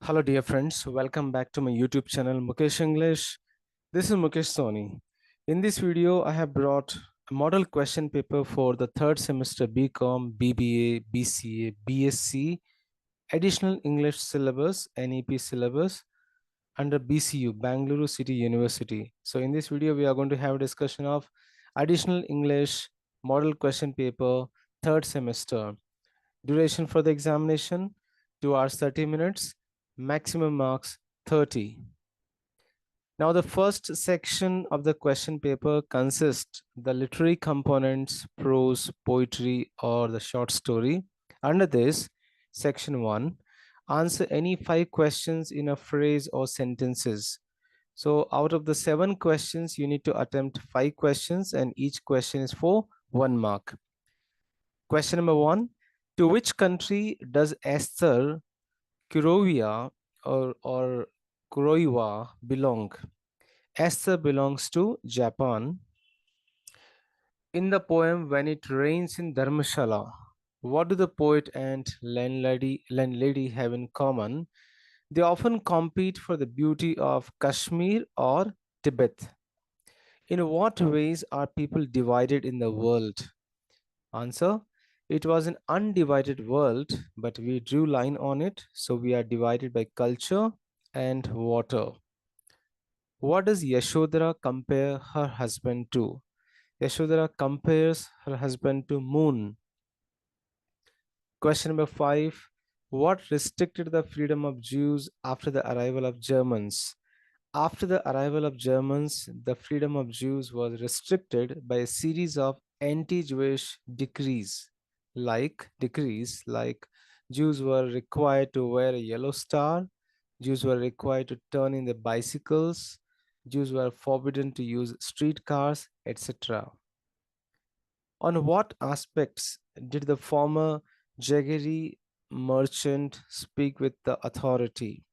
Hello, dear friends. Welcome back to my YouTube channel, Mukesh English. This is Mukesh Soni. In this video, I have brought a model question paper for the third semester BCom, BBA, BCA, BSc, additional English syllabus, NEP syllabus under BCU, Bangalore City University. So in this video, we are going to have a discussion of additional English model question paper, third semester. Duration for the examination, 2 hours 30 minutes, maximum marks 30. Now the first section of the question paper consists the literary components, prose, poetry or the short story. Under this, section 1, answer any 5 questions in a phrase or sentences. So out of the 7 questions, you need to attempt 5 questions and each question is for 1 mark. Question number 1, to which country does Esther Kurovia or Kuroiwa belong? Esther belongs to Japan. In the poem When It Rains in Dharmashala, what do the poet and landlady have in common? They often compete for the beauty of Kashmir or Tibet. In what ways are people divided in the world? Answer: it was an undivided world, but we drew line on it, so we are divided by culture and water. What does Yashodhara compare her husband to? Yashodhara compares her husband to moon. Question number 5. What restricted the freedom of Jews after the arrival of Germans? After the arrival of Germans, the freedom of Jews was restricted by a series of anti-Jewish decrees like Jews were required to wear a yellow star, Jews were required to turn in their bicycles, Jews were forbidden to use streetcars, etc. On what aspects did the former jaggery merchant speak with the authority?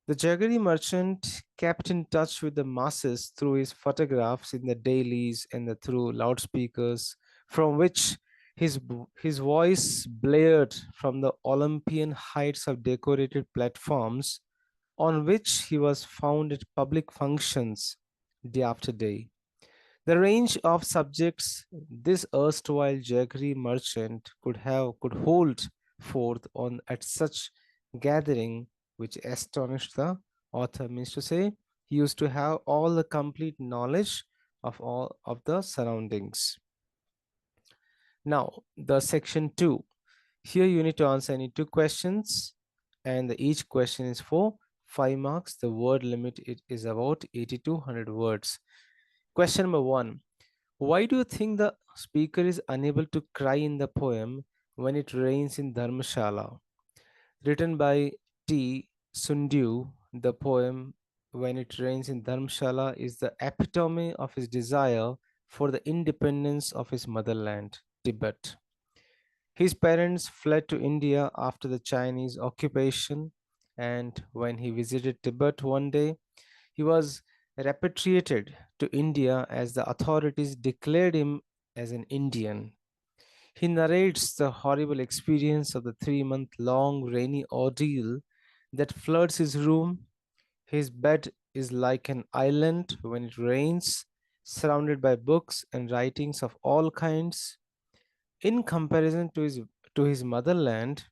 The jaggery merchant kept in touch with the masses through his photographs in the dailies and through loudspeakers, from which his voice blared from the Olympian heights of decorated platforms on which he was found at public functions day after day. The range of subjects this erstwhile jaggery merchant could hold forth on at such gathering which astonished the author, means to say he used to have all the complete knowledge of all of the surroundings. Now the section 2, here you need to answer any 2 questions and each question is for 5 marks. The word limit is about 80 to 100 words. Question number 1, why do you think the speaker is unable to cry in the poem When It Rains in Dharmashala? Written by T. Sundu, the poem When It Rains in Dharmashala is the epitome of his desire for the independence of his motherland, Tibet. His parents fled to India after the Chinese occupation, and when he visited Tibet one day, he was repatriated to India as the authorities declared him as an Indian. He narrates the horrible experience of the 3-month long rainy ordeal that floods his room. His bed is like an island when it rains, surrounded by books and writings of all kinds. In comparison to his motherland,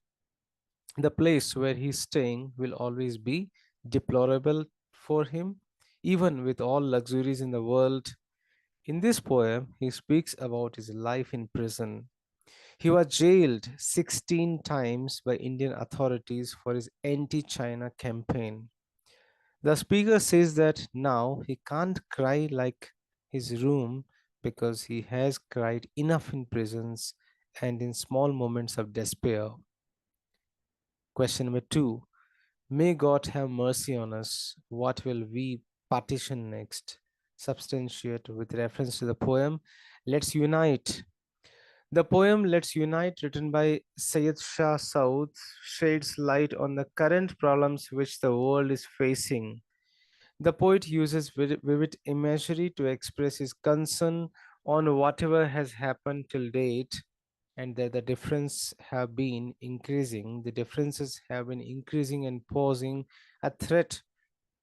the place where he's staying will always be deplorable for him, even with all luxuries in the world. In this poem, he speaks about his life in prison. He was jailed 16 times by Indian authorities for his anti China campaign. The speaker says that now he can't cry like his room because he has cried enough in prisons and in small moments of despair. Question number 2. May God have mercy on us. What will we partition next? Substantiate with reference to the poem Let's Unite. The poem Let's Unite, written by Syed Shah Saud, sheds light on the current problems which the world is facing. The poet uses vivid imagery to express his concern on whatever has happened till date and that the difference have been increasing. The differences have been increasing and posing a threat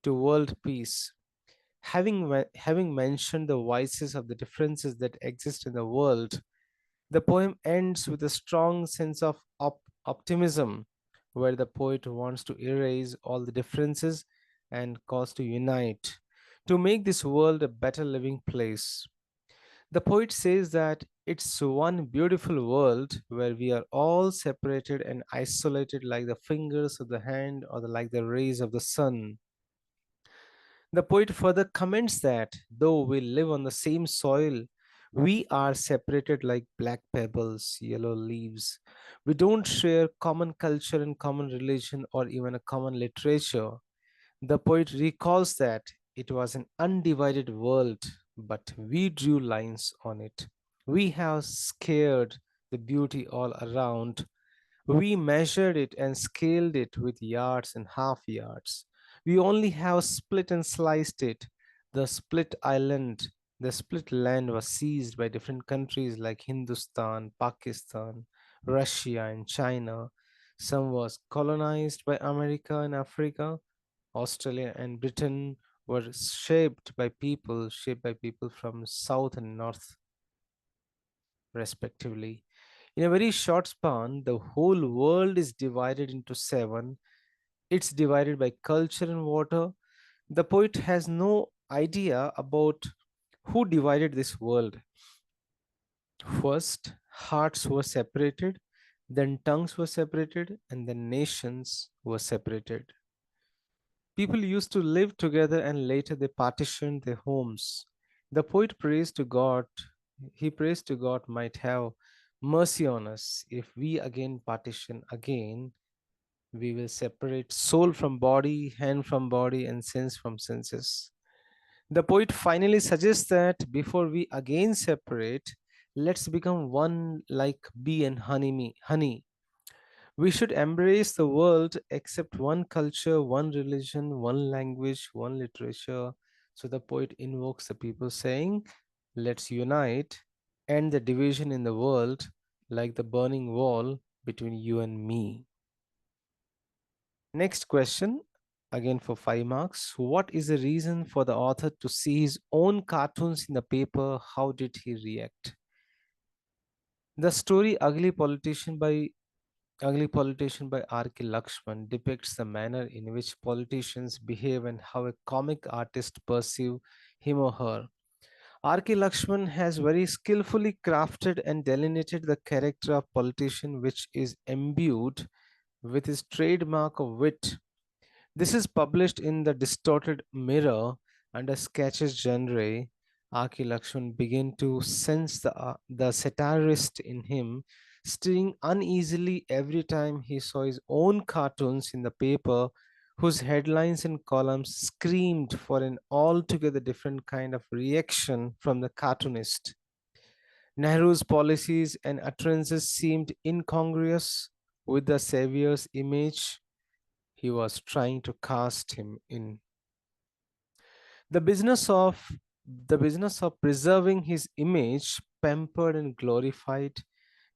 to world peace. Having mentioned the vices of the differences that exist in the world, the poem ends with a strong sense of optimism, where the poet wants to erase all the differences and calls to unite to make this world a better living place. The poet says that it's one beautiful world where we are all separated and isolated like the fingers of the hand or like the rays of the sun. The poet further comments that though we live on the same soil, we are separated like black pebbles, yellow leaves. We don't share common culture and common religion or even a common literature. The poet recalls that it was an undivided world, but we drew lines on it. We have scared the beauty all around. We measured it and scaled it with yards and half yards. We only have split and sliced it. The split island, the split land was seized by different countries like Hindustan, Pakistan, Russia, and China. Some was colonized by America and Africa. Australia and Britain were shaped by people from South and North, respectively. In a very short span, the whole world is divided into seven. It's divided by culture and water. The poet has no idea about who divided this world. First, hearts were separated, then tongues were separated, and then nations were separated. People used to live together and later they partitioned their homes. The poet prays to God, he prays to God might have mercy on us. If we again partition again, we will separate soul from body, hand from body, and sense from senses. The poet finally suggests that before we again separate, let's become one like bee and honey. We should embrace the world except one culture, one religion, one language, one literature. So the poet invokes the people saying, let's unite, end the division in the world like the burning wall between you and me. Next question, again for 5 marks. What is the reason for the author to see his own cartoons in the paper? How did he react? The story Ugly Politician by R.K. Lakshman depicts the manner in which politicians behave and how a comic artist perceive him or her. R.K. Lakshman has very skillfully crafted and delineated the character of politician which is imbued with his trademark of wit. This is published in the Distorted Mirror under Sketches genre. R.K. Lakshman began to sense the satirist in him, stirring uneasily every time he saw his own cartoons in the paper, whose headlines and columns screamed for an altogether different kind of reaction from the cartoonist. Nehru's policies and utterances seemed incongruous with the savior's image he was trying to cast him in. The business of the business of preserving his image, pampered and glorified,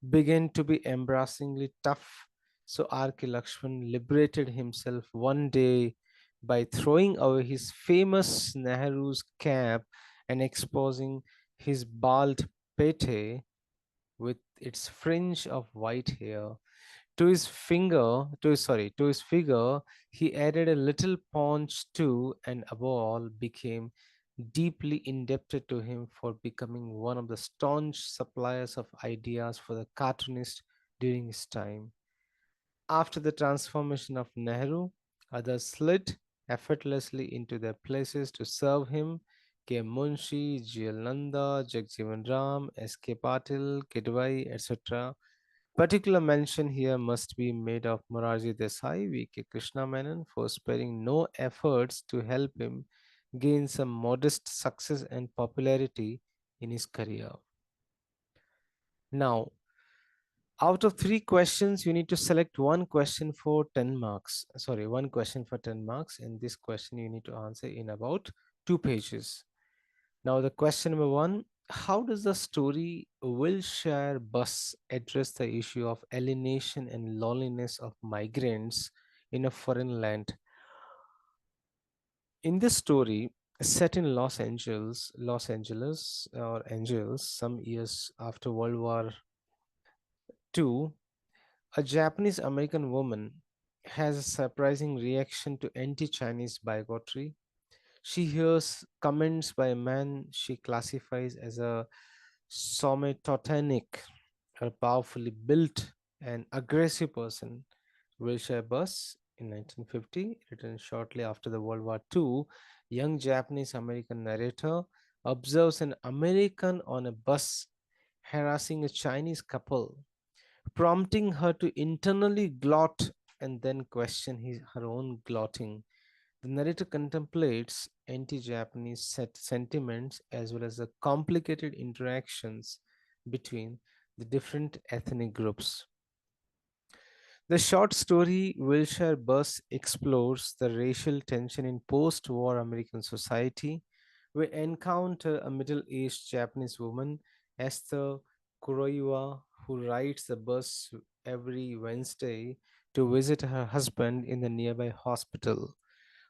began to be embarrassingly tough. So R.K. Lakshman liberated himself one day by throwing away his famous Nehru's cap and exposing his bald pate with its fringe of white hair. To his figure, he added a little paunch too, and above all, became deeply indebted to him for becoming one of the staunch suppliers of ideas for the cartoonist during his time. After the transformation of Nehru, others slid effortlessly into their places to serve him. K. Munshi, G.L. Nanda, Jagjeevan Ram, S.K. Patil, Kidwai, etc. Particular mention here must be made of Morarji Desai, V.K. Krishna Menon for sparing no efforts to help him gain some modest success and popularity in his career. Now, out of 3 questions, you need to select one question for 10 marks. Sorry, one question for 10 marks. And this question you need to answer in about 2 pages. Now, the question number 1, How does the story Wilshire Bus address the issue of alienation and loneliness of migrants in a foreign land? In this story, set in Los Angeles or Angeles, some years after World War II, a Japanese American woman has a surprising reaction to anti Chinese bigotry. She hears comments by a man she classifies as a somatotanic, a powerfully built and aggressive person. Wilshire Bus in 1950, written shortly after the World War II, young Japanese American narrator observes an American on a bus harassing a Chinese couple, prompting her to internally gloat and then question her own gloating. The narrator contemplates anti Japanese sentiments as well as the complicated interactions between the different ethnic groups. The short story Wilshire Bus explores the racial tension in post war American society. We encounter a middle aged Japanese woman, Esther Kuroiwa, who rides the bus every Wednesday to visit her husband in the nearby hospital.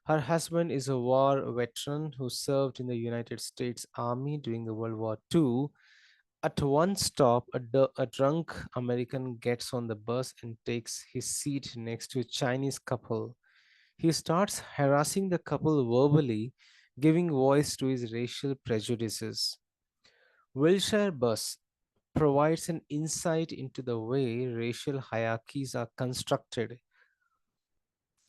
Her husband is a war veteran who served in the United States Army during the World War II. At one stop, a drunk American gets on the bus and takes his seat next to a Chinese couple. He starts harassing the couple verbally, giving voice to his racial prejudices. Wilshire Bus provides an insight into the way racial hierarchies are constructed.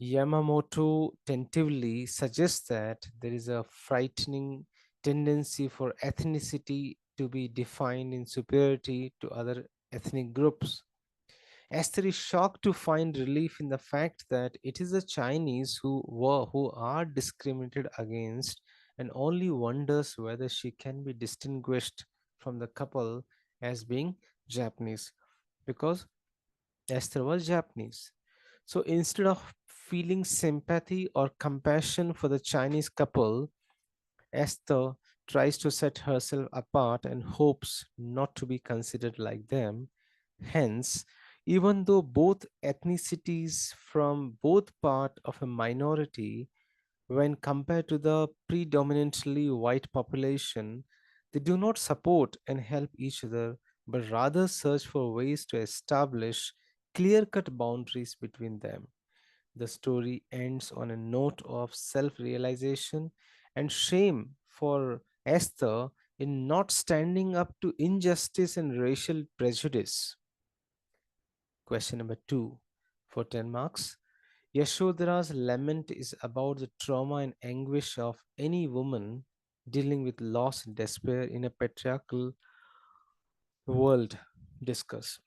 Yamamoto tentatively suggests that there is a frightening tendency for ethnicity to be defined in superiority to other ethnic groups. Esther is shocked to find relief in the fact that it is the Chinese who are discriminated against, and only wonders whether she can be distinguished from the couple as being Japanese, because Esther was Japanese. So instead of feeling sympathy or compassion for the Chinese couple, Esther tries to set herself apart and hopes not to be considered like them. Hence, even though both ethnicities from both part of a minority, when compared to the predominantly white population, they do not support and help each other, but rather search for ways to establish clear cut boundaries between them. The story ends on a note of self realization and shame for Esther in not standing up to injustice and racial prejudice. Question number two for 10 marks. Yashodhara's lament is about the trauma and anguish of any woman dealing with loss and despair in a patriarchal world. Discuss.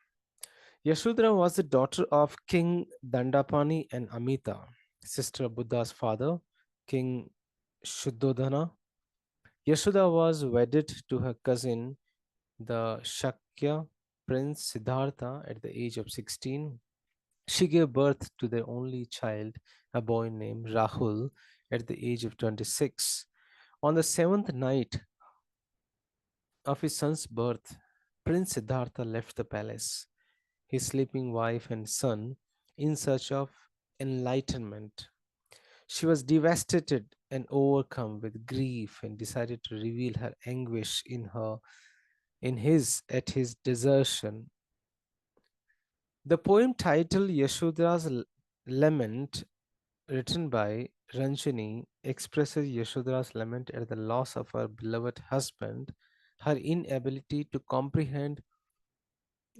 Yashodhara was the daughter of King Dandapani and Amita, sister of Buddha's father, King Shuddhodana. Yashoda was wedded to her cousin, the Shakya prince Siddhartha, at the age of 16. She gave birth to their only child, a boy named Rahul, at the age of 26. On the seventh night of his son's birth, Prince Siddhartha left the palace, his sleeping wife and son, in search of enlightenment. She was devastated and overcome with grief and decided to reveal her anguish in his at his desertion. The poem titled Yashodhara's Lament, written by Ranjani, expresses Yashodhara's lament at the loss of her beloved husband, her inability to comprehend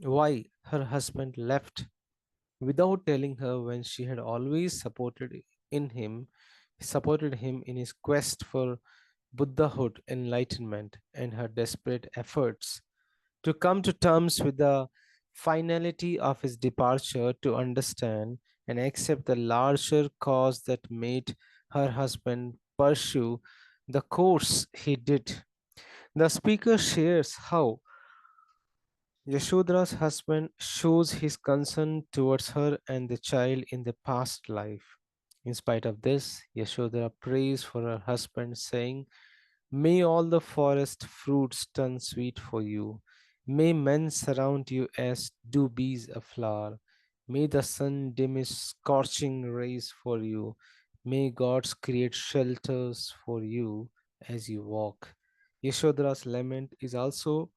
why her husband left without telling her when she had always in him supported him in his quest for Buddhahood enlightenment, and her desperate efforts to come to terms with the finality of his departure, to understand and accept the larger cause that made her husband pursue the course he did. The speaker shares how Yashodhara's husband shows his concern towards her and the child in the past life. In spite of this, Yashodhara prays for her husband, saying, May all the forest fruits turn sweet for you. May men surround you as do bees a flower. May the sun dim his scorching rays for you. May gods create shelters for you as you walk. Yashodhara's lament is also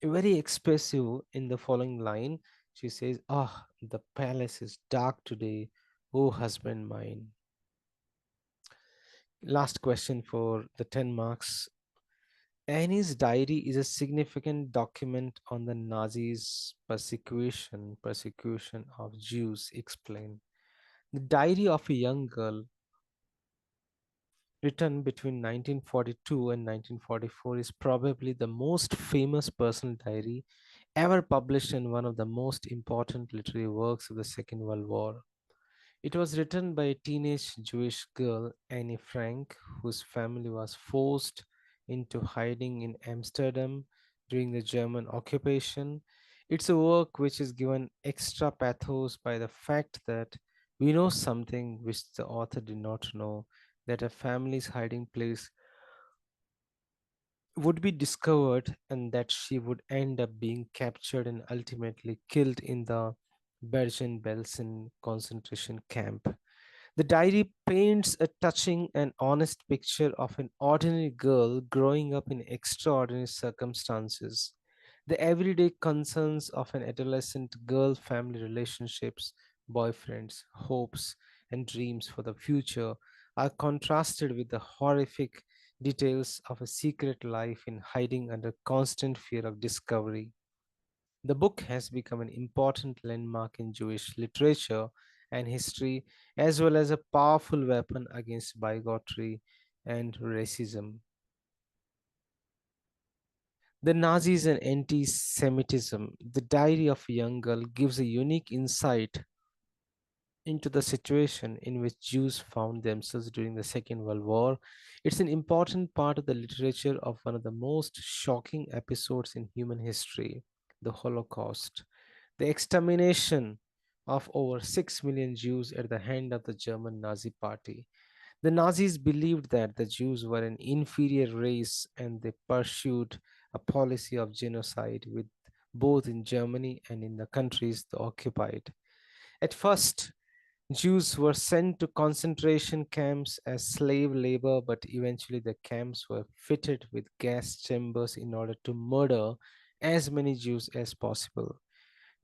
very expressive in the following line. She says, "Ah, the palace is dark today, O husband mine." Last question for the 10 marks. Annie's diary is a significant document on the Nazis' persecution of Jews. Explain. The diary of a young girl written between 1942 and 1944 is probably the most famous personal diary ever published and one of the most important literary works of the Second World War. It was written by a teenage Jewish girl, Annie Frank, whose family was forced into hiding in Amsterdam during the German occupation. It's a work which is given extra pathos by the fact that we know something which the author did not know, that a family's hiding place would be discovered and that she would end up being captured and ultimately killed in the Bergen-Belsen concentration camp. The diary paints a touching and honest picture of an ordinary girl growing up in extraordinary circumstances. The everyday concerns of an adolescent girl, family relationships, boyfriends, hopes, and dreams for the future are contrasted with the horrific details of a secret life in hiding under constant fear of discovery. The book has become an important landmark in Jewish literature and history, as well as a powerful weapon against bigotry and racism. The Nazis and anti Semitism. The Diary of a Young Girl gives a unique insight into the situation in which Jews found themselves during the Second World War. It's an important part of the literature of one of the most shocking episodes in human history, the Holocaust. The extermination of over 6 million Jews at the hand of the German Nazi Party. The Nazis believed that the Jews were an inferior race and they pursued a policy of genocide with both in Germany and in the countries they occupied. At first, Jews were sent to concentration camps as slave labor, but eventually the camps were fitted with gas chambers in order to murder as many Jews as possible.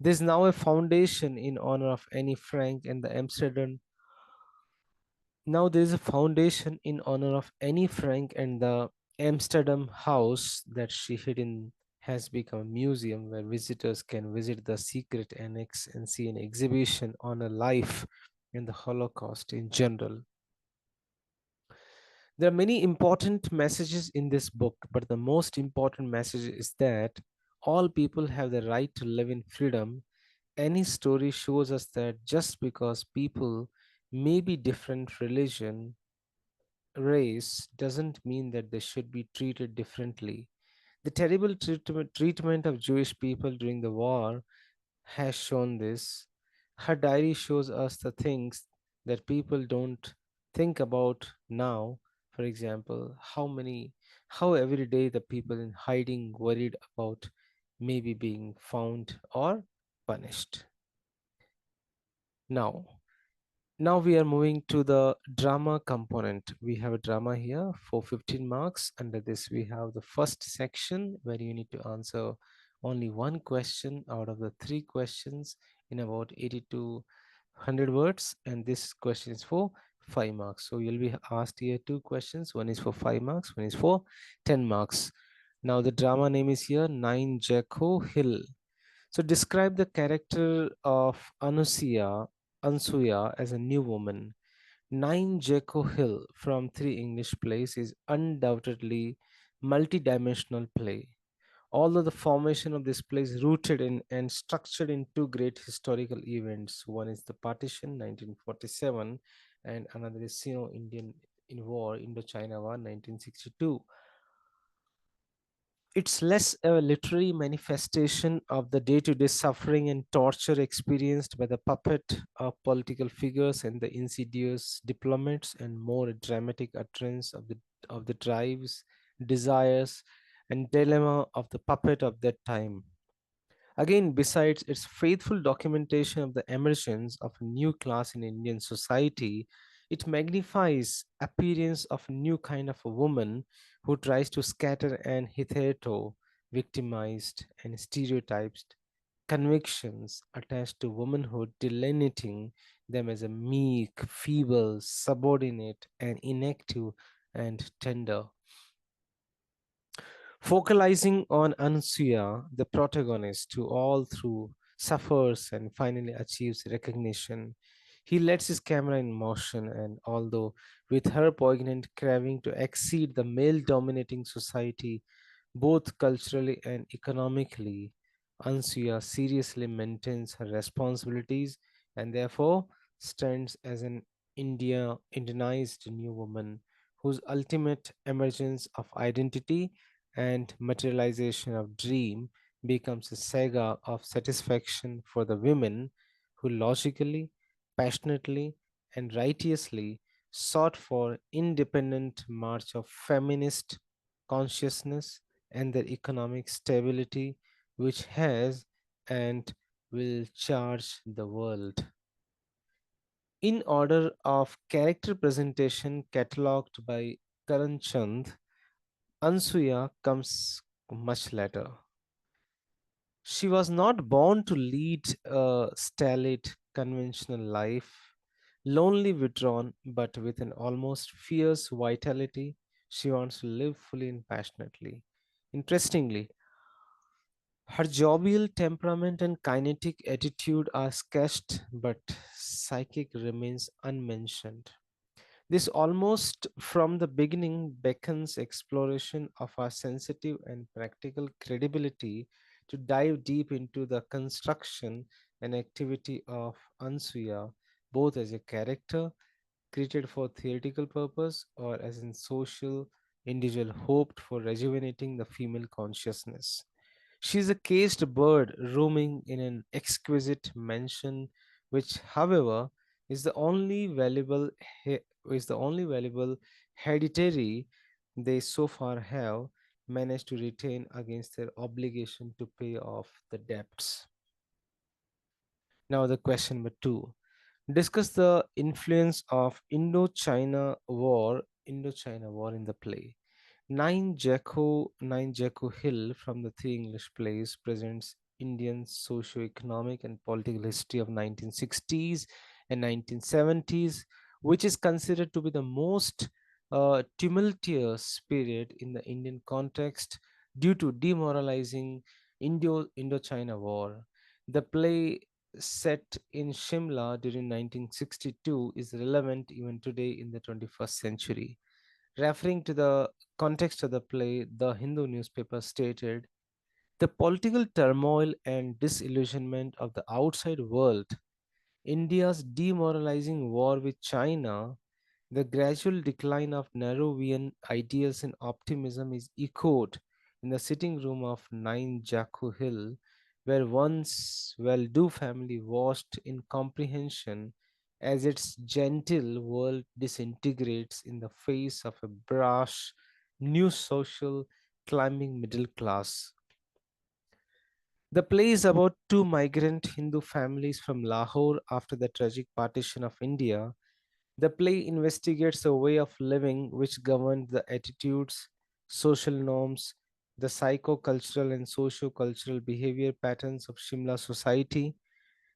There's now a foundation in honor of Annie Frank and the Amsterdam. Now there is a foundation in honor of Annie Frank and the Amsterdam house that she hid in has become a museum where visitors can visit the secret annex and see an exhibition on her life and the Holocaust in general. There are many important messages in this book, but the most important message is that all people have the right to live in freedom. Any story shows us that just because people may be different religion, race, doesn't mean that they should be treated differently. The terrible treatment of Jewish people during the war has shown this. Her diary shows us the things that people don't think about now. For example, how every day the people in hiding worried about maybe being found or punished. Now, now we are moving to the drama component. We have a drama here for 15 marks. Under this, we have the first section where you need to answer only one question out of the three questions in about 80 to 100 words. And this question is for 5 marks. So you'll be asked here two questions. One is for 5 marks, one is for 10 marks. Now the drama name is here Nine Jacko Hill. So describe the character of Ansuya as a new woman. Nine Jekyll Hill from Three English Plays is undoubtedly multi-dimensional play. Although the formation of this play is rooted in and structured in two great historical events. One is the partition, 1947, and another is Sino-Indian in War, Indo-China War, 1962. It's less a literary manifestation of the day to day suffering and torture experienced by the puppet of political figures and the insidious diplomats, and more a dramatic utterance of the drives, desires, and dilemma of the puppet of that time. Again, besides its faithful documentation of the emergence of a new class in Indian society, it magnifies appearance of a new kind of a woman who tries to scatter and hitherto victimized and stereotyped convictions attached to womanhood, delineating them as a meek, feeble, subordinate, and inactive and tender. Focalizing on Ansuya, the protagonist, who all through suffers and finally achieves recognition. He lets his camera in motion, and although with her poignant craving to exceed the male dominating society, both culturally and economically, Ansuya seriously maintains her responsibilities and therefore stands as an Indianized new woman whose ultimate emergence of identity and materialization of dream becomes a saga of satisfaction for the women who logically, passionately, and righteously sought for independent march of feminist consciousness and their economic stability, which has and will charge the world. In order of character presentation catalogued by Karan Chand, Ansuya comes much later. She was not born to lead a staid, conventional life, lonely, withdrawn, but with an almost fierce vitality. She wants to live fully and passionately. Interestingly, her jovial temperament and kinetic attitude are sketched, but psychic remains unmentioned. This almost from the beginning beckons exploration of our sensitive and practical credibility to dive deep into the construction and activity of Ansuya, both as a character created for theoretical purpose or as in social individual hoped for rejuvenating the female consciousness. She is a caged bird roaming in an exquisite mansion, which, however, is the only valuable is the only valuable hereditary they so far have managed to retain against their obligation to pay off the debts. Now, the question number two: discuss the influence of Indochina War in the play. Nine Jaco Hill from the Three English Plays presents Indian socio-economic and political history of 1960s and 1970s, which is considered to be the most tumultuous period in the Indian context due to demoralizing Indochina War. The play set in Shimla during 1962 is relevant even today in the 21st century. Referring to the context of the play, the Hindu newspaper stated, the political turmoil and disillusionment of the outside world, India's demoralizing war with China, the gradual decline of Nehruvian ideals and optimism is echoed in the sitting room of 9 Jaku Hill, where one's well do family watched in comprehension as its gentle world disintegrates in the face of a brash, new social, climbing middle class. The play is about two migrant Hindu families from Lahore after the tragic partition of India. The play investigates a way of living which governed the attitudes, social norms, the psycho-cultural and socio-cultural behavior patterns of Shimla society.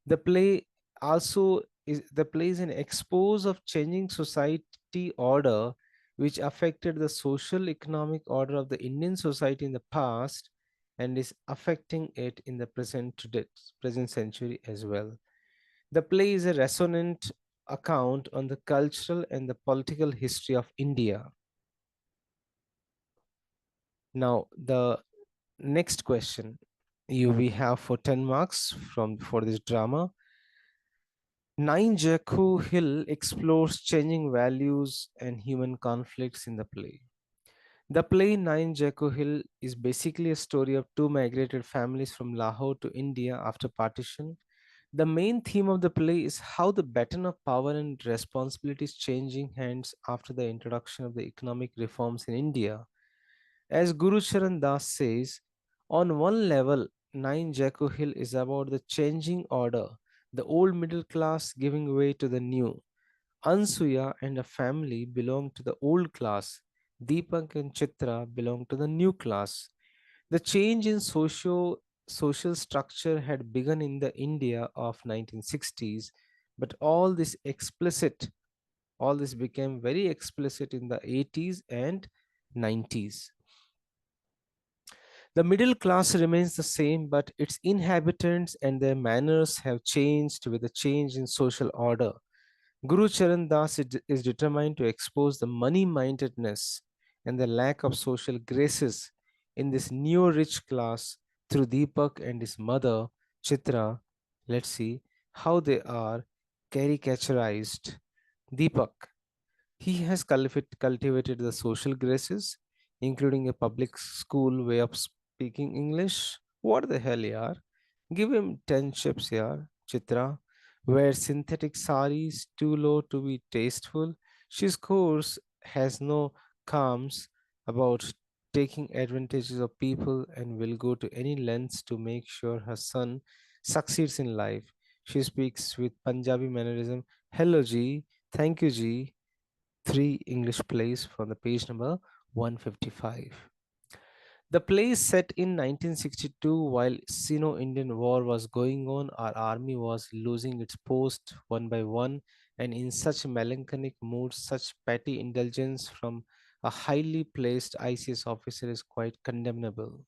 The play the play is an expose of changing society order which affected the social economic order of the Indian society in the past and is affecting it in the present century as well. The play is a resonant account on the cultural and the political history of India. Now, the next question we have for 10 marks from for this drama. Nine Jaku Hill explores changing values and human conflicts in the play. The play Nine Jaco Hill is basically a story of two migrated families from Lahore to India after partition. The main theme of the play is how the baton of power and responsibility is changing hands after the introduction of the economic reforms in India. As Guru Charan Das says, on one level, Nine Jaco Hill is about the changing order, the old middle class giving way to the new. Ansuya and a family belong to the old class. Deepak and Chitra belong to the new class. The change in social structure had begun in the India of 1960s, but all this became very explicit in the 80s and 90s. The middle class remains the same, but its inhabitants and their manners have changed with the change in social order. Guru Charan Das is determined to expose the money mindedness and the lack of social graces in this new rich class through Deepak and his mother, Chitra. Let's see how they are caricaturized. Deepak, he has cultivated the social graces, including a public school way of speaking English. What the hell, yaar? Give him 10 chips, yaar. Chitra, wear synthetic saris too low to be tasteful. She scores has no qualms about taking advantages of people and will go to any lengths to make sure her son succeeds in life. She speaks with Punjabi mannerism. Hello, Ji. Thank you, Ji. Three English plays from the page number 155. The play is set in 1962 while Sino-Indian War was going on. Our army was losing its post one by one, and in such melancholic mood, such petty indulgence from a highly placed ICS officer is quite condemnable.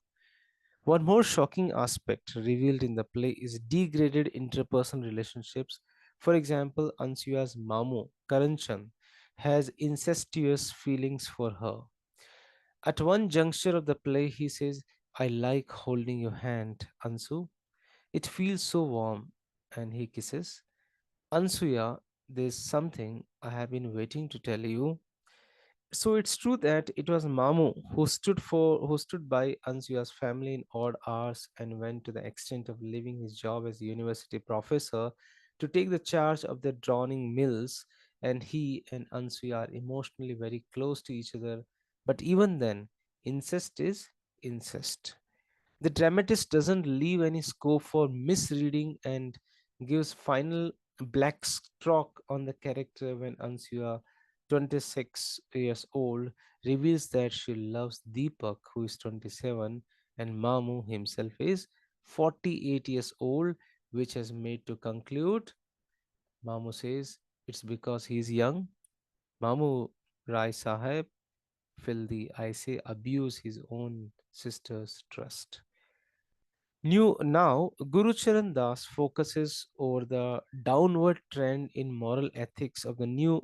One more shocking aspect revealed in the play is degraded interpersonal relationships. For example, Ansuya's Mamu, Karanchan, has incestuous feelings for her. At one juncture of the play, he says, I like holding your hand, Ansu. It feels so warm. And he kisses. Ansuya, there's something I have been waiting to tell you. So it's true that it was Mamu who stood by Ansuya's family in odd hours and went to the extent of leaving his job as a university professor to take the charge of the drawing mills, and he and Ansuya are emotionally very close to each other. But even then, incest is incest. The dramatist doesn't leave any scope for misreading and gives final black stroke on the character when Ansuya, 26 years old, reveals that she loves Deepak, who is 27, and Mamu himself is 48 years old, which has made to conclude. Mamu says it's because he is young. Mamu Rai Sahib, filthy, I say, abuse his own sister's trust. Now, Guru Charan Das focuses over the downward trend in moral ethics of the new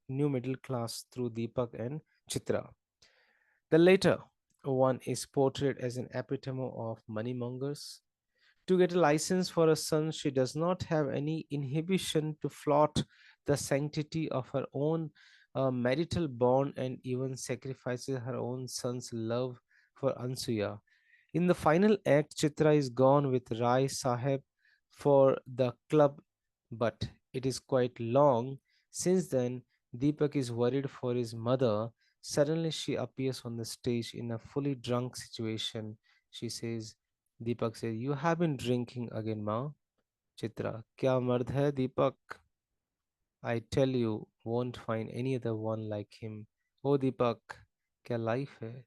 middle class through Deepak and Chitra. The latter one is portrayed as an epitome of moneymongers. To get a license for a son, she does not have any inhibition to flaunt the sanctity of her own marital bond and even sacrifices her own son's love for Ansuya. In the final act, Chitra is gone with Rai Sahib for the club, but it is quite long. Since then, Deepak is worried for his mother. Suddenly, she appears on the stage in a fully drunk situation. She says, Deepak says, You have been drinking again, Ma. Chitra, Kya mard hai, Deepak? I tell you, won't find any other one like him. Oh, Deepak, kya life hai?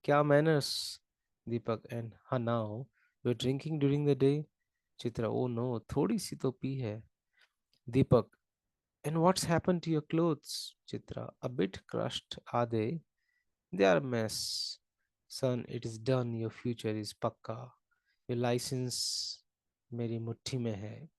Kya manners? Deepak, and now, you're drinking during the day? Chitra, oh no, thodi si to pi hai. Deepak, and what's happened to your clothes? Chitra, a bit crushed, are they? They are a mess. Son, it is done, your future is pakka. Your license मेरी मुट्ठी में है.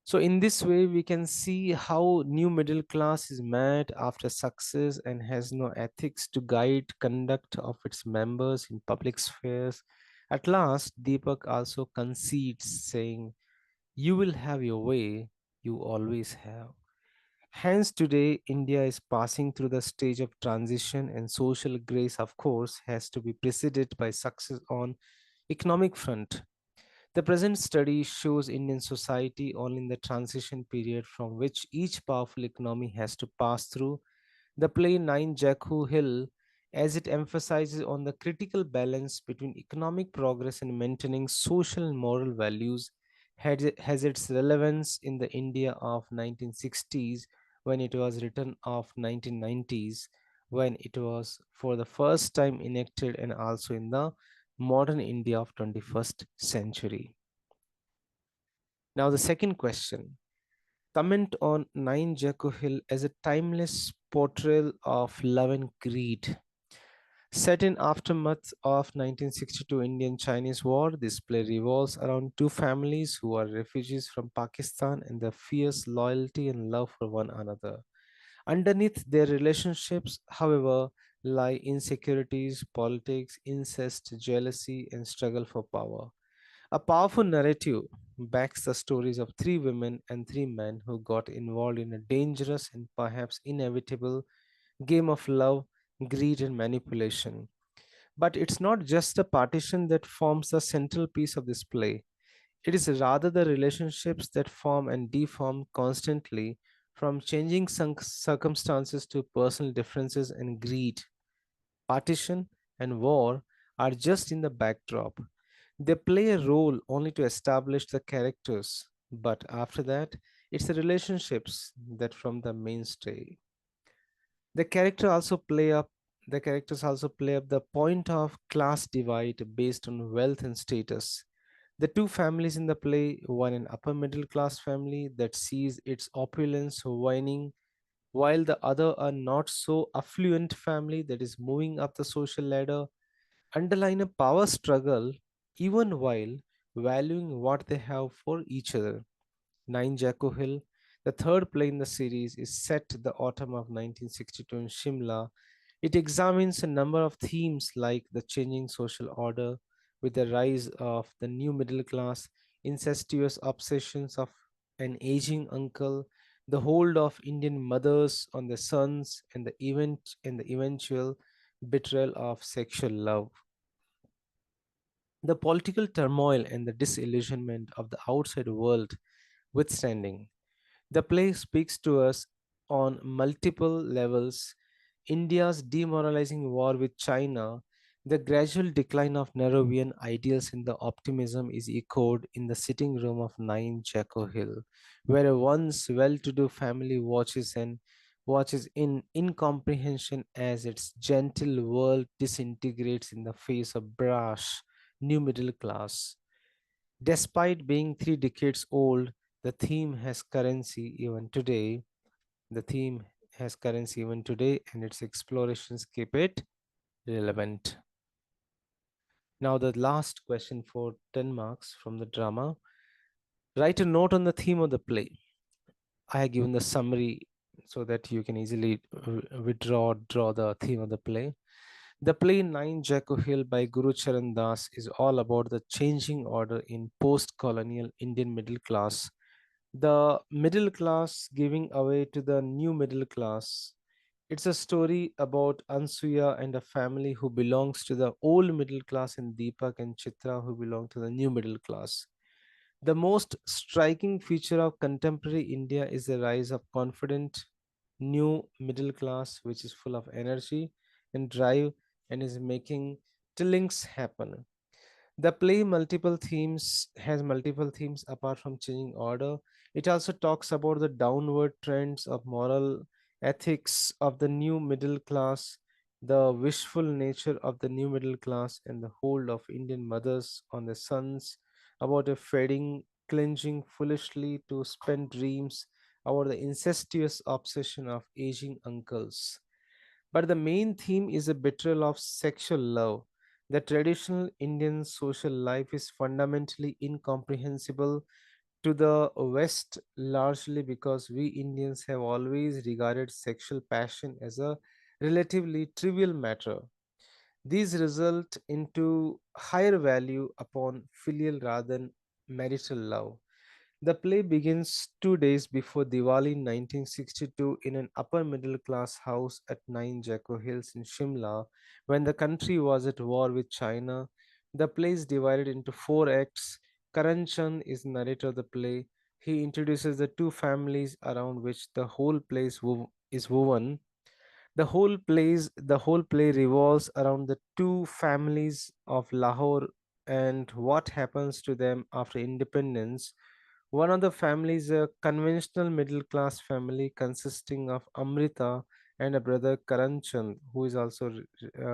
So in this way, we can see how new middle class is mad after success and has no ethics to guide conduct of its members in public spheres. At last, Deepak also concedes, saying, "You will have your way, you always have." Hence, today India is passing through the stage of transition, and social grace, of course, has to be preceded by success on economic front. The present study shows Indian society only in the transition period from which each powerful economy has to pass through. The play Nine Jaku Hill, as it emphasizes on the critical balance between economic progress and maintaining social and moral values, has its relevance in the India of 1960s when it was written of 1990s when it was for the first time enacted, and also in the modern India of 21st century. Now the second question, comment on Nine Jaco Hill as a timeless portrayal of love and greed. Set in aftermath of 1962 Indian-Chinese War, this play revolves around two families who are refugees from Pakistan and their fierce loyalty and love for one another. Underneath their relationships, however, lie insecurities, politics, incest, jealousy, and struggle for power. A powerful narrative backs the stories of three women and three men who got involved in a dangerous and perhaps inevitable game of love, greed, and manipulation. But it's not just the partition that forms the central piece of this play. It is rather the relationships that form and deform constantly, from changing circumstances to personal differences and greed. Partition and war are just in the backdrop. They play a role only to establish the characters, but after that, it's the relationships that from the mainstay. The character also play up the characters also play up the point of class divide based on wealth and status. The two families in the play, one an upper middle class family that sees its opulence waning, while the other a not so affluent family that is moving up the social ladder, underline a power struggle even while valuing what they have for each other. Nine Jaco Hill, the third play in the series, is set the autumn of 1962 in Shimla. It examines a number of themes like the changing social order with the rise of the new middle class, incestuous obsessions of an aging uncle, the hold of Indian mothers on their sons, and the eventual betrayal of sexual love. The political turmoil and the disillusionment of the outside world withstanding. The play speaks to us on multiple levels. India's demoralizing war with China, the gradual decline of Nehruvian ideals, and the optimism is echoed in the sitting room of 9 Jaco Hill, where a once well to do family watches in incomprehension as its gentle world disintegrates in the face of brash new middle class. Despite being 3 decades old, the theme has currency even today. The theme has currency even today, and its explorations keep it relevant. Now, the last question for 10 marks from the drama. Write a note on the theme of the play. I have given the summary so that you can easily draw the theme of the play. The play Nine Jaco Hill by Guru Charan Das is all about the changing order in post colonial Indian middle class, the middle class giving away to the new middle class. It's a story about Ansuya and a family who belongs to the old middle class, and Deepak and Chitra who belong to the new middle class. The most striking feature of contemporary India is the rise of confident new middle class, which is full of energy and drive and is making tillings happen. The play multiple themes has multiple themes apart from changing order. It also talks about the downward trends of moral ethics of the new middle class, the wishful nature of the new middle class, and the hold of Indian mothers on their sons, about a fading, clinging foolishly to spent dreams, about the incestuous obsession of aging uncles. But the main theme is a betrayal of sexual love. The traditional Indian social life is fundamentally incomprehensible to the West, largely because we Indians have always regarded sexual passion as a relatively trivial matter. These result into higher value upon filial rather than marital love. The play begins 2 days before Diwali 1962 in an upper middle class house at 9 Jacko Hills in Shimla when the country was at war with China. The play is divided into four acts. Karan Chand is the narrator of the play. He introduces the two families around which the whole play is woven. The whole play revolves around the two families of Lahore and what happens to them after independence. One of the families is a conventional middle class family consisting of Amrita and a brother Karanchand, who is also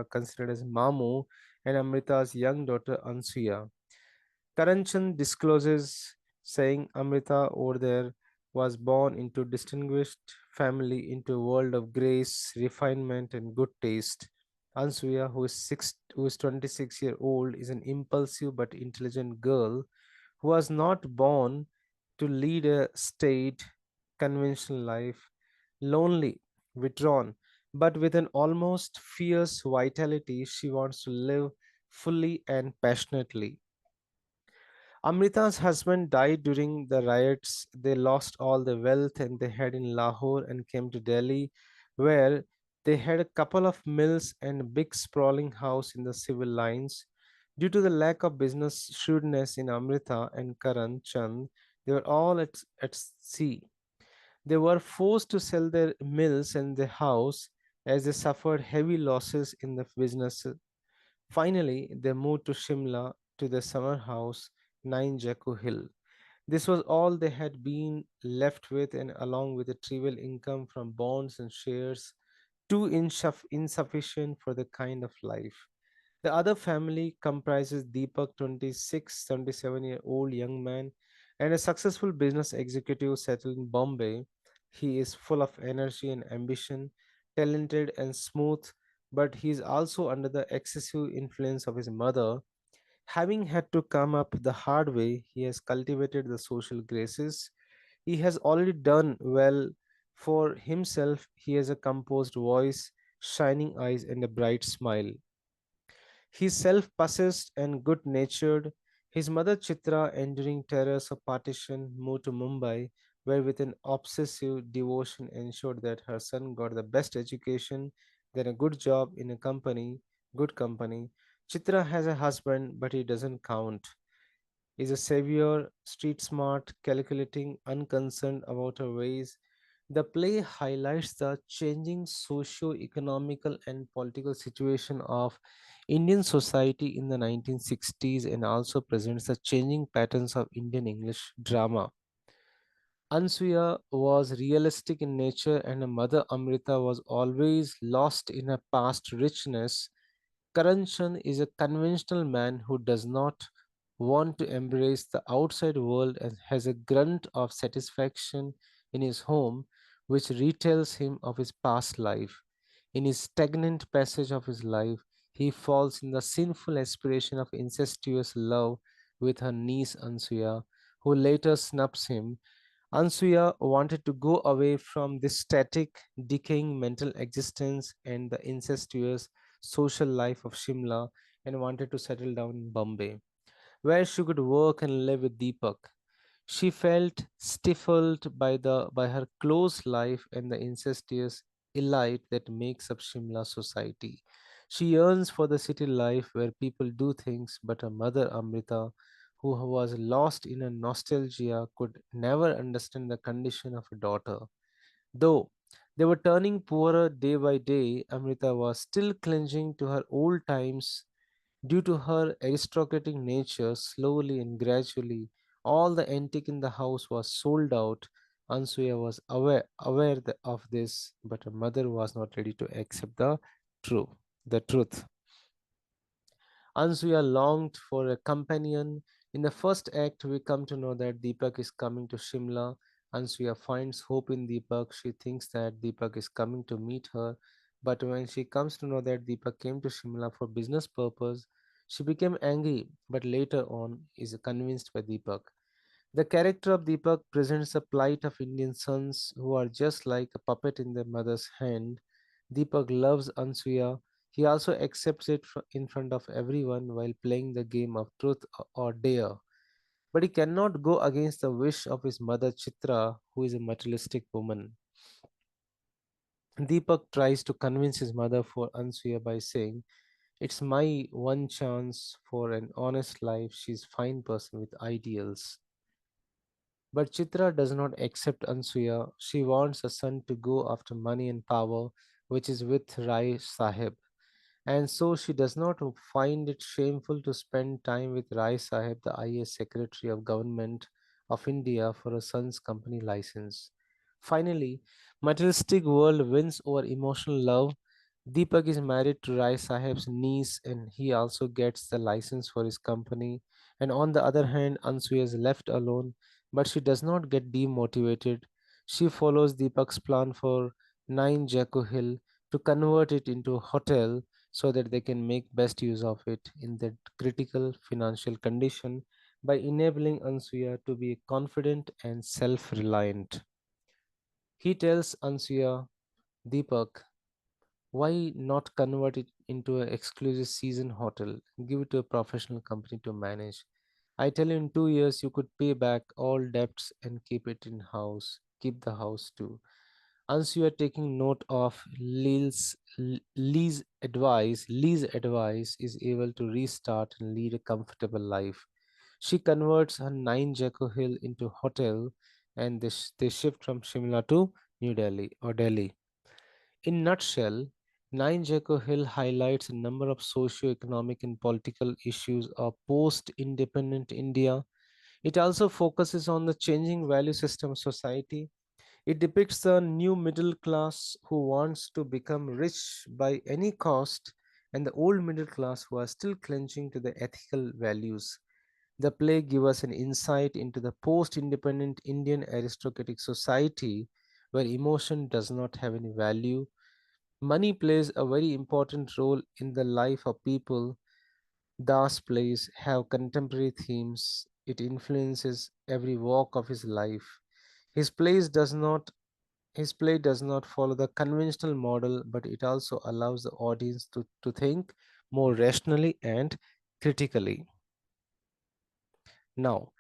considered as Mamu, and Amrita's young daughter Ansuya. Karanchand discloses, saying Amrita over there was born into distinguished family into a world of grace, refinement, and good taste. Ansuya, who is 26-year old, is an impulsive but intelligent girl who was not born to lead a staid, conventional life, lonely, withdrawn, but with an almost fierce vitality. She wants to live fully and passionately. Amrita's husband died during the riots. They lost all the wealth and they had in Lahore and came to Delhi, where they had a couple of mills and a big sprawling house in the civil lines. Due to the lack of business shrewdness in Amrita and Karan Chand, they were all at sea. They were forced to sell their mills and their house as they suffered heavy losses in the business. Finally, they moved to Shimla to the summer house, 9 Jaku Hill. This was all they had been left with, and along with a trivial income from bonds and shares, too insufficient for the kind of life. The other family comprises Deepak, 26, 77-year-old young man, and a successful business executive settled in Bombay. He is full of energy and ambition, talented and smooth, but he is also under the excessive influence of his mother. Having had to come up the hard way, he has cultivated the social graces. He has already done well for himself. He has a composed voice, shining eyes, and a bright smile. He is self possessed and good natured. His mother Chitra, enduring terrors of partition, moved to Mumbai, where with an obsessive devotion ensured that her son got the best education, then a good job in a good company. Chitra has a husband, but he doesn't count. Is a savior, street smart, calculating, unconcerned about her ways. The play highlights the changing socio-economical and political situation of Indian society in the 1960s and also presents the changing patterns of Indian English drama. Ansuya was realistic in nature and her mother Amrita was always lost in her past richness. Karan is a conventional man who does not want to embrace the outside world and has a grunt of satisfaction in his home, which retells him of his past life. In his stagnant passage of his life, he falls in the sinful aspiration of incestuous love with her niece Ansuya, who later snubs him. Ansuya wanted to go away from this static, decaying mental existence and the incestuous social life of Shimla and wanted to settle down in Bombay, where she could work and live with Deepak. She felt stifled by her close life and the incestuous elite that makes up Shimla society. She yearns for the city life where people do things, but her mother Amrita, who was lost in a nostalgia, could never understand the condition of a daughter. Though they were turning poorer day by day, Amrita was still clinging to her old times. Due to her aristocratic nature, slowly and gradually, all the antique in the house was sold out. Ansuya was of this, but her mother was not ready to accept the truth. Ansuya longed for a companion. In the first act, we come to know that Deepak is coming to Shimla. Ansuya finds hope in Deepak. She thinks that Deepak is coming to meet her. But when she comes to know that Deepak came to Shimla for business purpose, she became angry, but later on is convinced by Deepak. The character of Deepak presents the plight of Indian sons who are just like a puppet in their mother's hand. Deepak loves Ansuya. He also accepts it in front of everyone while playing the game of truth or dare. But he cannot go against the wish of his mother Chitra, who is a materialistic woman. Deepak tries to convince his mother for Ansuya by saying, "It's my one chance for an honest life. She's a fine person with ideals." But Chitra does not accept Ansuya. She wants her son to go after money and power, which is with Rai Sahib. And so she does not find it shameful to spend time with Rai Sahib, the IAS Secretary of Government of India, for her son's company license. Finally, materialistic world wins over emotional love. Deepak is married to Rai Sahib's niece and he also gets the license for his company. And on the other hand, Ansuya is left alone, but she does not get demotivated. She follows Deepak's plan for 9 Jaco Hill to convert it into a hotel so that they can make best use of it in that critical financial condition by enabling Ansuya to be confident and self-reliant. He tells Ansuya, "Deepak, why not convert it into an exclusive season hotel? Give it to a professional company to manage. I tell you, in 2 years, you could pay back all debts and keep it in house. Keep the house too." Once you are taking note of Lee's advice is able to restart and lead a comfortable life. She converts her 9 Jaco Hill into hotel and they shift from Shimla to New Delhi or Delhi. In nutshell, 9 Jaco Hill highlights a number of socio-economic and political issues of post-independent India. It also focuses on the changing value system of society. It depicts the new middle class who wants to become rich by any cost and the old middle class who are still clinging to the ethical values. The play gives us an insight into the post independent Indian aristocratic society where emotion does not have any value. Money plays a very important role in the life of people. Das plays have contemporary themes. It influences every walk of his life. His plays does not his play does not follow the conventional model, but it also allows the audience to think more rationally and critically. Now,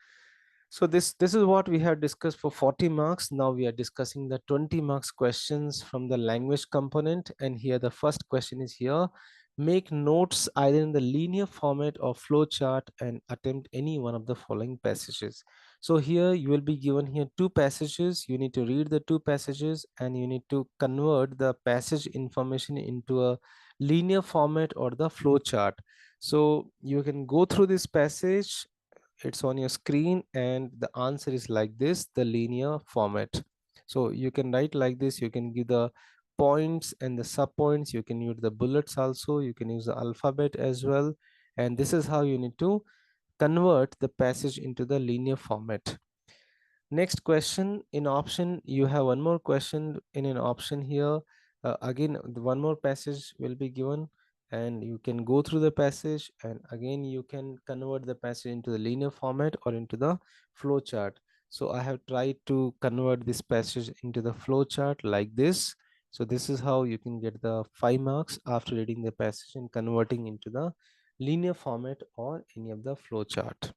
so this is what we have discussed for 40 marks. Now we are discussing the 20 marks questions from the language component. And here the first question is here. Make notes either in the linear format or flowchart and attempt any one of the following passages. So here you will be given here two passages. You need to read the two passages and you need to convert the passage information into a linear format or the flowchart. So you can go through this passage, it's on your screen, and the answer is like this, the linear format. So you can write like this, you can give the points and the sub points, you can use the bullets also, you can use the alphabet as well, and this is how you need to convert the passage into the linear format. Next question, in option you have one more question in an option here. Again one more passage will be given and you can go through the passage and again you can convert the passage into the linear format or into the flow chart. So I have tried to convert this passage into the flow chart like this. So this is how you can get the 5 marks after reading the passage and converting into the linear format or any of the flow chart.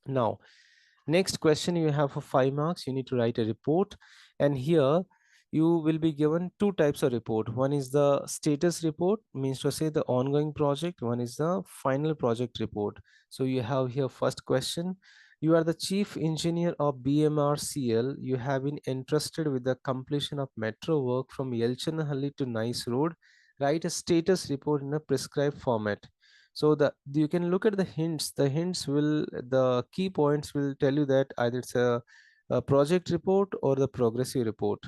Now next question you have for 5 marks, you need to write a report, and here you will be given two types of report. One is the status report, means to say the ongoing project. One is the final project report. So you have here first question. You are the chief engineer of BMRCL. You have been entrusted with the completion of metro work from Yelchanhalli to Nice Road. Write a status report in a prescribed format. So the you can look at the hints. The hints will, the key points will tell you that either it's a project report or the progressive report.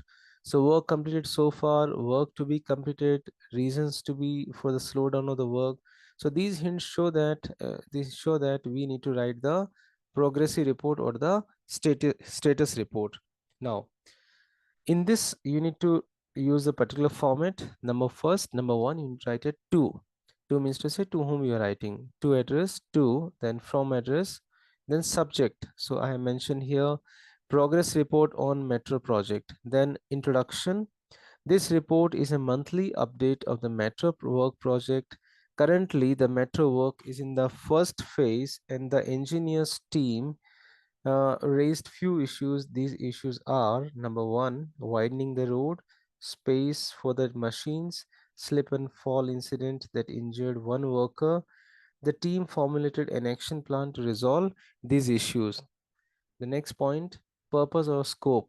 So work completed so far, work to be completed, reasons to be for the slowdown of the work. So these hints show that we need to write the progressive report or the status report. Now in this you need to use a particular format. Number one, you need to write it to means to say to whom you are writing, to address, to, then from address, then subject. So I have mentioned here progress report on metro project, then introduction. This report is a monthly update of the metro work project. Currently the metro work is in the first phase and the engineers team Raised few issues. These issues are: number one, widening the road, space for the machines, slip and fall incident that injured one worker. The team formulated an action plan to resolve these issues. The next point, purpose or scope.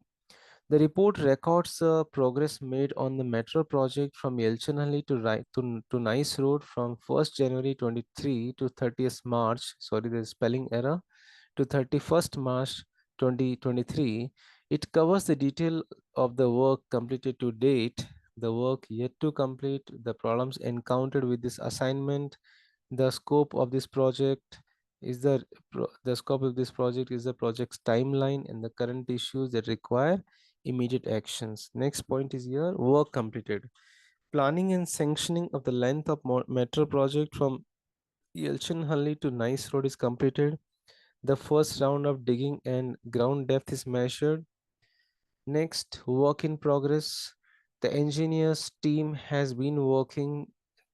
The report records the progress made on the metro project from Yelchanhalli to Nice Road from 1st January 23 to 30th March, sorry, the spelling error, to 31st March 2023. It covers the detail of the work completed to date, the work yet to complete, the problems encountered with this assignment, the scope of this project is the scope of this project is the project's timeline and the current issues that require immediate actions. Next point is here, work completed. Planning and sanctioning of the length of metro project from Yelchanhalli to Nice Road is completed. The first round of digging and ground depth is measured. Next, work in progress. The engineers team has been working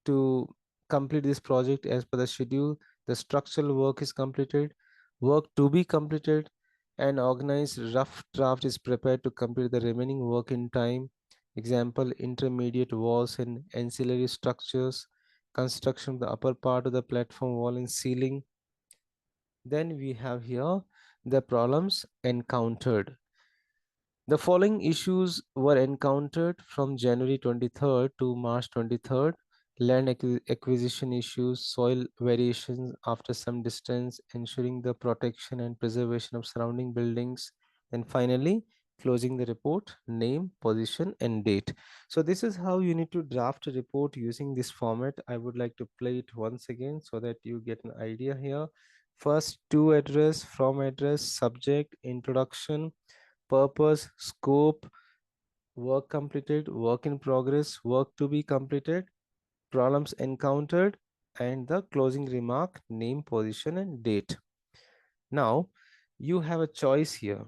to complete this project as per the schedule. The structural work is completed. Work to be completed. An organized rough draft is prepared to complete the remaining work in time. Example, intermediate walls and ancillary structures, construction of the upper part of the platform wall and ceiling. Then we have here the problems encountered. The following issues were encountered from January 23rd to March 23rd. Land acquisition issues, soil variations after some distance, ensuring the protection and preservation of surrounding buildings, and finally, closing the report, name, position, and date. So this is how you need to draft a report using this format. I would like to play it once again so that you get an idea here. First, to address, from address, subject, introduction, purpose, scope, work completed, work in progress, work to be completed, problems encountered, and the closing remark, name, position, and date. Now, you have a choice here.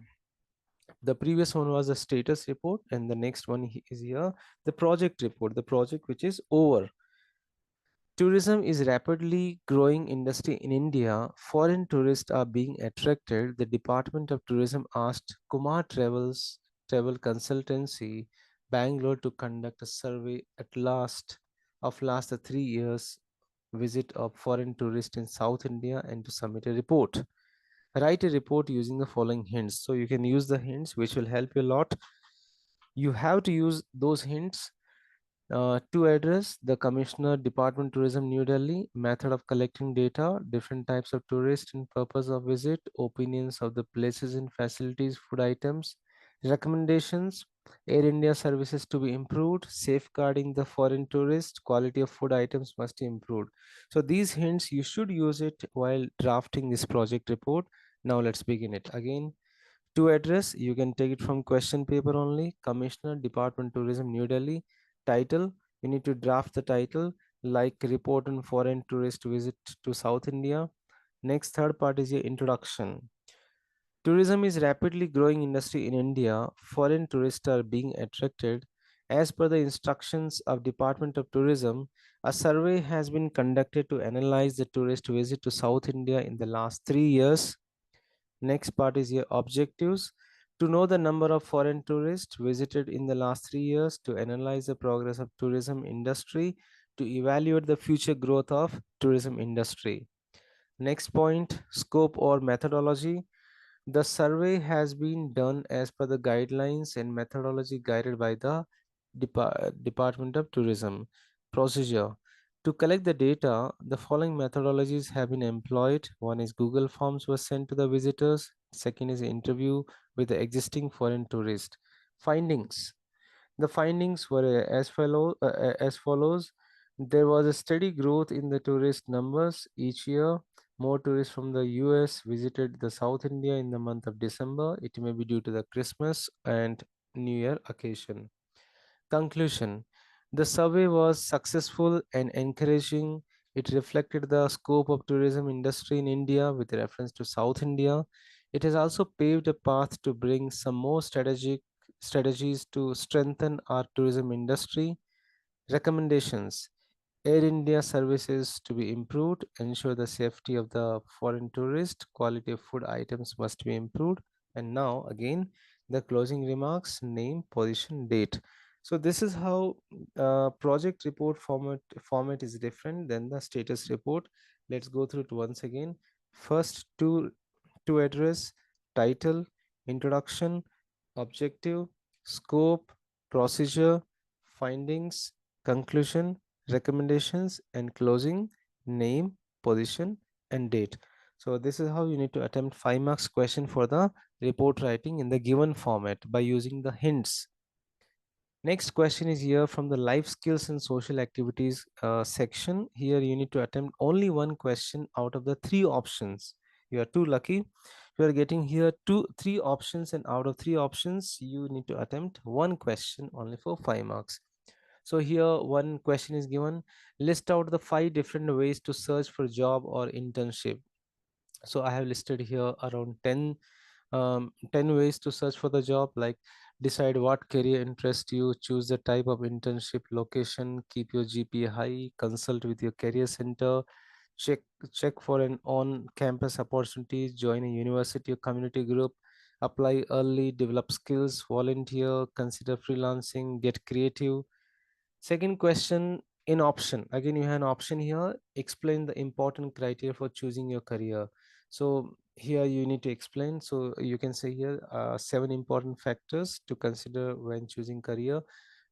The previous one was the status report, and the next one is here the project report, the project which is over. Tourism is rapidly growing industry in India. Foreign tourists are being attracted. The Department of Tourism asked Kumar Travel Consultancy, Bangalore, to conduct a survey of last 3 years visit of foreign tourists in South India and to submit a report. Write a report using the following hints. So you can use the hints which will help you a lot. You have to use those hints to address the Commissioner, Department Tourism, New Delhi, method of collecting data, different types of tourists and purpose of visit, opinions of the places and facilities, food items, recommendations, Air India services to be improved, safeguarding the foreign tourist, quality of food items must be improved. So these hints, you should use it while drafting this project report. Now let's begin it. Again, to address, you can take it from question paper only. Commissioner, Department Tourism, New Delhi. Title, you need to draft the title like report on foreign tourist visit to South India. Next, third part is your introduction. Tourism is rapidly growing industry in India. Foreign tourists are being attracted. As per the instructions of Department of Tourism, a survey has been conducted to analyze the tourist visit to South India in the last 3 years. Next part is your objectives. To know the number of foreign tourists visited in the last 3 years, to analyze the progress of tourism industry, to evaluate the future growth of tourism industry. Next point, scope or methodology. The survey has been done as per the guidelines and methodology guided by the Department of Tourism. Procedure. To collect the data, the following methodologies have been employed. One is Google Forms were sent to the visitors. Second is interview with the existing foreign tourist. Findings. The findings were as follows. There was a steady growth in the tourist numbers each year. More tourists from the US visited the South India in the month of December. It may be due to the Christmas and New Year occasion. Conclusion. The survey was successful and encouraging. It reflected the scope of tourism industry in India with reference to South India. It has also paved a path to bring some more strategies to strengthen our tourism industry. Recommendations. Air India services to be improved, ensure the safety of the foreign tourist, quality of food items must be improved. And now again, the closing remarks, name, position, date. So this is how project report format is different than the status report. Let's go through it once again. First, to address, title, introduction, objective, scope, procedure, findings, conclusion, recommendations, and closing, name, position, and date. So this is how you need to attempt 5 marks question for the report writing in the given format by using the hints. Next question is here from the life skills and social activities section. Here you need to attempt only one question out of the 3 options. You are too lucky. You are getting here 3 options, and out of 3 options you need to attempt one question only for 5 marks. So here one question is given, list out the 5 different ways to search for job or internship. So I have listed here around 10 ways to search for the job, like decide what career interests you, choose the type of internship, location, keep your GPA high, consult with your career center, check check for an on campus opportunities, join a university or community group, apply early, develop skills, volunteer, consider freelancing, get creative. Second question, in option. Again, you have an option here. Explain the important criteria for choosing your career. So here you need to explain. So you can say here 7 important factors to consider when choosing career.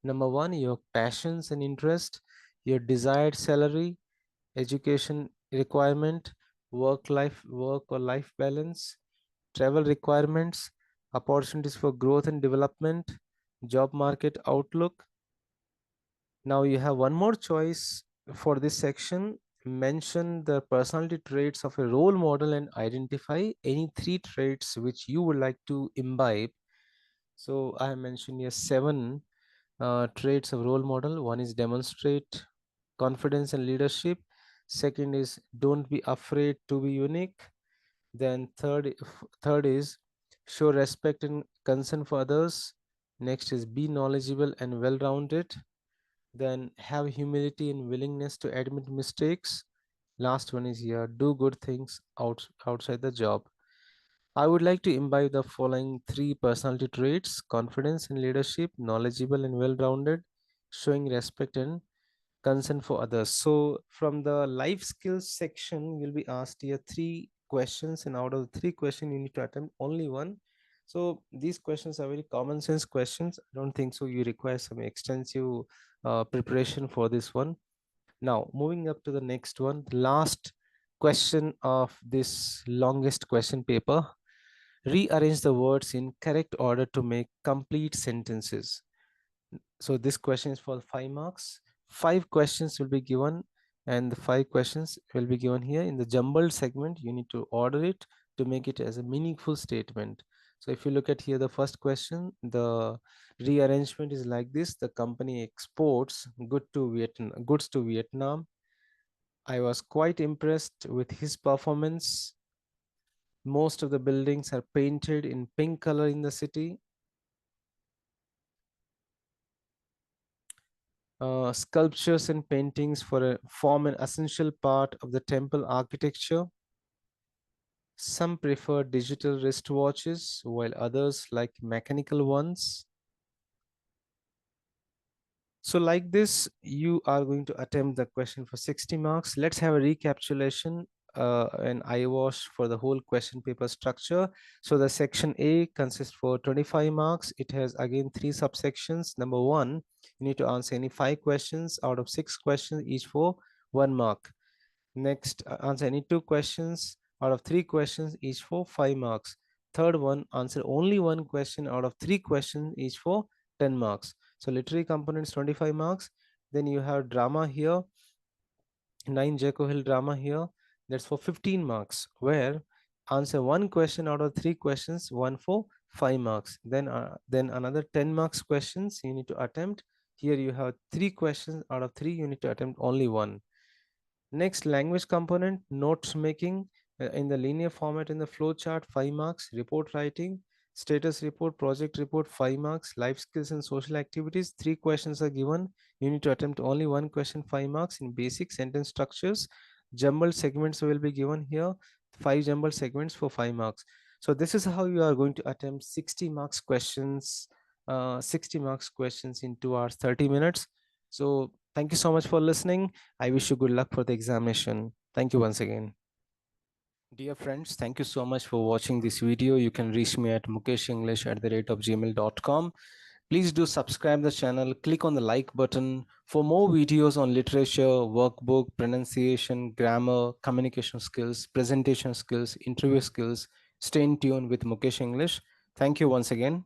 Number one, your passions and interest, your desired salary, education requirement, work or life balance, travel requirements, opportunities for growth and development, job market outlook. Now you have one more choice for this section. Mention the personality traits of a role model and identify any 3 traits which you would like to imbibe. So I have mentioned here 7 traits of role model. One is demonstrate confidence and leadership. Second is don't be afraid to be unique. Then third is show respect and concern for others. Next is be knowledgeable and well-rounded. Then have humility and willingness to admit mistakes. Last one is here, do good things outside the job. I would like to imbibe the following 3 personality traits: confidence and leadership, knowledgeable and well-rounded, showing respect and concern for others. So from the life skills section, you'll be asked here 3 questions, and out of the 3 questions, you need to attempt only one. So these questions are very common sense questions. I don't think so you require some extensive preparation for this one. Now, moving up to the next one, the last question of this longest question paper. Rearrange the words in correct order to make complete sentences. So this question is for 5 marks. 5 questions will be given, and the 5 questions will be given here in the jumbled segment. You need to order it to make it as a meaningful statement. So if you look at here, the first question, the rearrangement is like this: the company exports goods to Vietnam. I was quite impressed with his performance. Most of the buildings are painted in pink color in the city. Sculptures and paintings form an essential part of the temple architecture. Some prefer digital wristwatches, while others like mechanical ones. So like this, you are going to attempt the question for 60 marks. Let's have a recapitulation and eyewash for the whole question paper structure. So the section A consists for 25 marks. It has again 3 subsections. Number 1, you need to answer any 5 questions out of 6 questions, each for 1 mark. Next, answer any 2 questions out of 3 questions, each for 5 marks. Third one, answer only 1 question out of 3 questions, each for 10 marks. So literary components 25 marks. Then you have drama here, 9 Jekyll Hill drama here. That's for 15 marks, where answer 1 question out of 3 questions, 1 for 5 marks. Then another 10 marks questions you need to attempt. Here you have 3 questions out of 3, you need to attempt only 1. Next, language component, notes making in the linear format in the flowchart, 5 marks. Report writing, Status report, project report, 5 marks. Life skills and social activities, 3 questions are given. You need to attempt only one question, 5 marks. In basic sentence structures, jumbled segments will be given here, 5 jumbled segments for 5 marks. So this is how you are going to attempt 60 marks questions, 60 marks questions in 2 hours 30 minutes. So thank you so much for listening. I wish you good luck for the examination. Thank you once again. Dear friends, thank you so much for watching this video. You can reach me at mukeshenglish@gmail.com. Please do subscribe the channel, click on the like button for more videos on literature, workbook, pronunciation, grammar, communication skills, presentation skills, interview skills. Stay in tune with Mukesh English. Thank you once again.